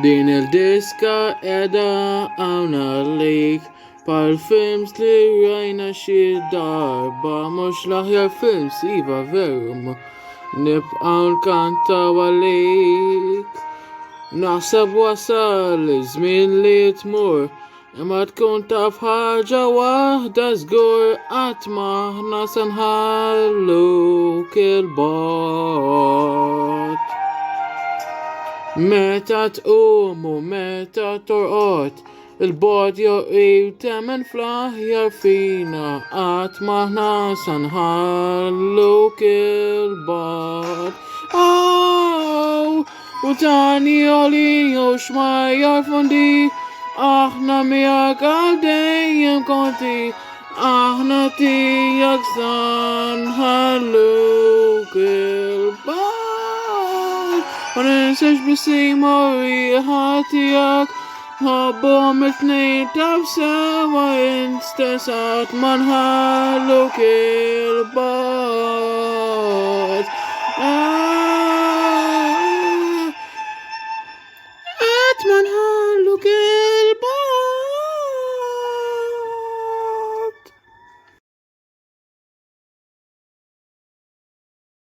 din il-diska edha għawna lik pal-films li rajna xi darba mux l-aħjar films iva veru nibqaw nkantaw għalik. Naħseb wasal iż-żmien li tmur imma tkun taf ħaġa waħda żgur qatt maħna se nħalluk il-bogħod. Meta tqum u meta torqod il-bogħod joqgħod temmen fl-aħjar fina qatt maħna se nħalluk il-bogħod. U tani għoli u xmajjar fondi aħna miegħek għal dejjem konti aħna tiegħek se nħalluk il-bogħod. Ma ninsax bis-sima rieħa tiegħek ħobbhom it-tnejn taf sewa instess qatt ma nħalluk il-bogħod.